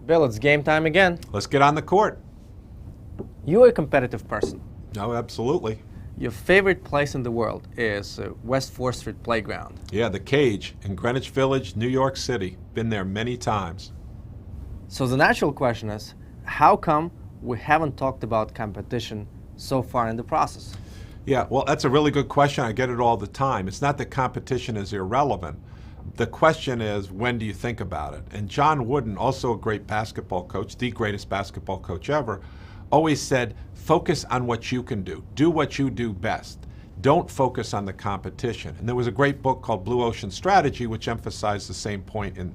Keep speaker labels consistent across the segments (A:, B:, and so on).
A: Bill, it's game time again.
B: Let's get on the court.
A: You're a competitive person.
B: No, absolutely.
A: Your favorite place in the world is West 4th Street Playground.
B: Yeah, the Cage in Greenwich Village, New York City. Been there many times.
A: So the natural question is, how come we haven't talked about competition so far in the process?
B: Yeah, well, that's a really good question. I get it all the time. It's not that competition is irrelevant. The question is, when do you think about it? And John Wooden, also a great basketball coach, the greatest basketball coach ever, always said, focus on what you can do. Do what you do best. Don't focus on the competition. And there was a great book called Blue Ocean Strategy, which emphasized the same point in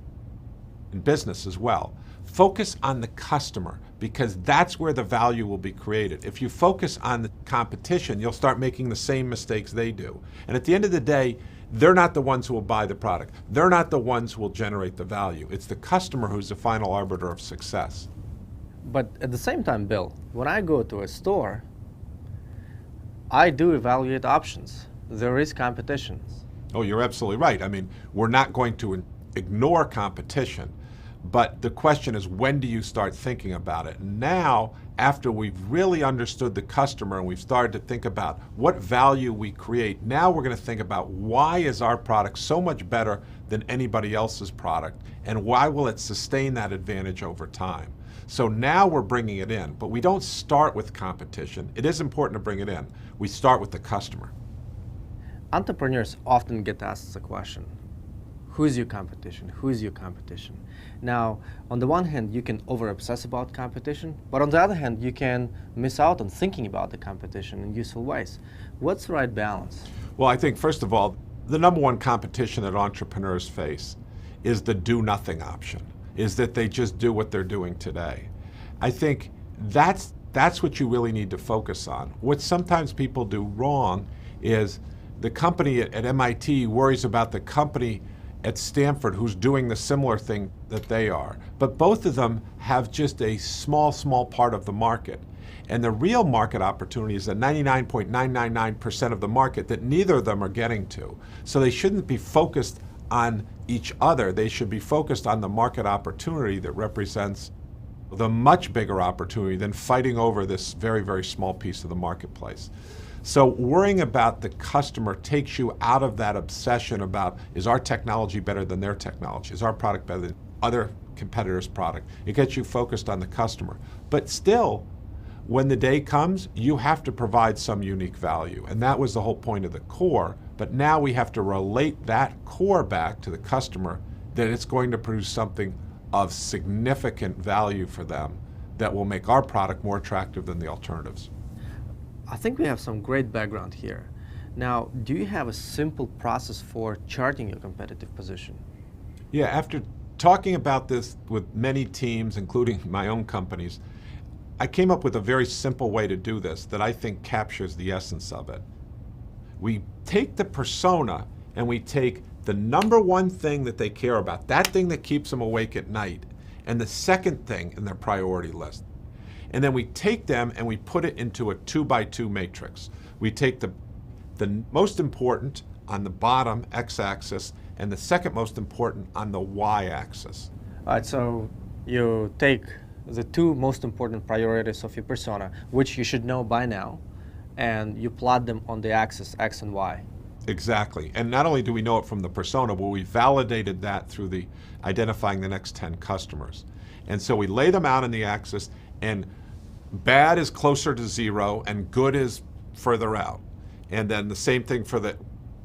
B: business as well. Focus on the customer, because that's where the value will be created. If you focus on the competition, you'll start making the same mistakes they do. And at the end of the day, they're not the ones who will buy the product. They're not the ones who will generate the value. It's the customer who's the final arbiter of success.
A: But at the same time, Bill, when I go to a store, I do evaluate options. There is competition.
B: Oh, you're absolutely right. I mean, we're not going to ignore competition, but the question is, when do you start thinking about it? Now, after we've really understood the customer and we've started to think about what value we create, now we're going to think about why is our product so much better than anybody else's product, and why will it sustain that advantage over time? So now we're bringing it in, but we don't start with competition. It is important to bring it in. We start with the customer.
A: Entrepreneurs often get asked the question, who's your competition? Who's your competition? Now, on the one hand, you can over-obsess about competition, but on the other hand, you can miss out on thinking about the competition in useful ways. What's the right balance?
B: Well, I think, first of all, the number one competition that entrepreneurs face is the do-nothing option, is that they just do what they're doing today. I think that's what you really need to focus on. What sometimes people do wrong is the company at MIT worries about the company at Stanford who's doing the similar thing that they are. But both of them have just a small part of the market. And the real market opportunity is the 99.999% of the market that neither of them are getting to. So they shouldn't be focused on each other. They should be focused on the market opportunity that represents the much bigger opportunity than fighting over this very small piece of the marketplace. So worrying about the customer takes you out of that obsession about, is our technology better than their technology? Is our product better than other competitors' product? It gets you focused on the customer. But still, when the day comes, you have to provide some unique value. And that was the whole point of the core. But now we have to relate that core back to the customer, that it's going to produce something of significant value for them that will make our product more attractive than the alternatives.
A: I think we have some great background here. Now, do you have a simple process for charting your competitive position?
B: Yeah, after talking about this with many teams, including my own companies, I came up with a very simple way to do this that I think captures the essence of it. We take the persona and we take the number one thing that they care about, that thing that keeps them awake at night, and the second thing in their priority list. And then we take them and we put it into a 2x2 matrix. We take the most important on the bottom x-axis and the second most important on the y-axis.
A: All right, so you take the two most important priorities of your persona, which you should know by now, and you plot them on the axis, x and y.
B: Exactly. And not only do we know it from the persona, but we validated that through the identifying the next 10 customers. And so we lay them out on the axis, and bad is closer to 0 and good is further out. And then the same thing for the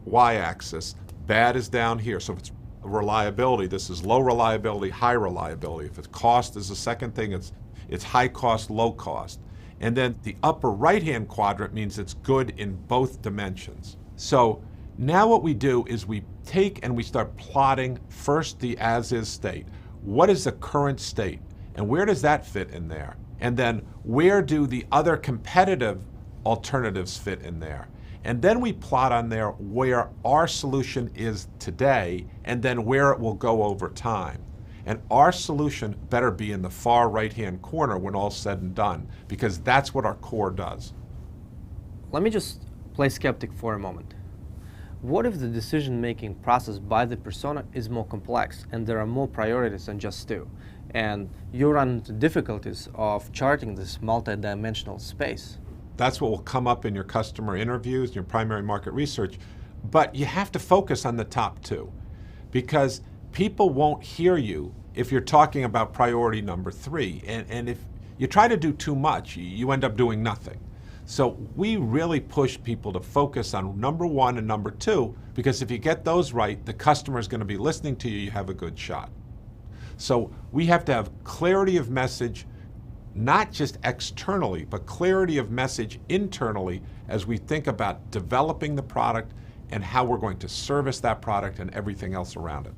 B: y-axis. Bad is down here. So if it's reliability, this is low reliability, high reliability. If it's cost is the second thing, it's high cost, low cost. And then the upper right-hand quadrant means it's good in both dimensions. So now what we do is we take and we start plotting first the as-is state. What is the current state? And where does that fit in there? And then where do the other competitive alternatives fit in there? And then we plot on there where our solution is today and then where it will go over time. And our solution better be in the far right-hand corner when all's said and done, because that's what our core does.
A: Let me just play skeptic for a moment. What if the decision-making process by the persona is more complex and there are more priorities than just two? and you run into difficulties of charting this multi-dimensional space.
B: That's what will come up in your customer interviews, your primary market research. But you have to focus on the top two, because people won't hear you if you're talking about priority number 3. And if you try to do too much, you end up doing nothing. So we really push people to focus on number 1 and number 2, because if you get those right, the customer is going to be listening to you, you have a good shot. So we have to have clarity of message, not just externally, but clarity of message internally as we think about developing the product and how we're going to service that product and everything else around it.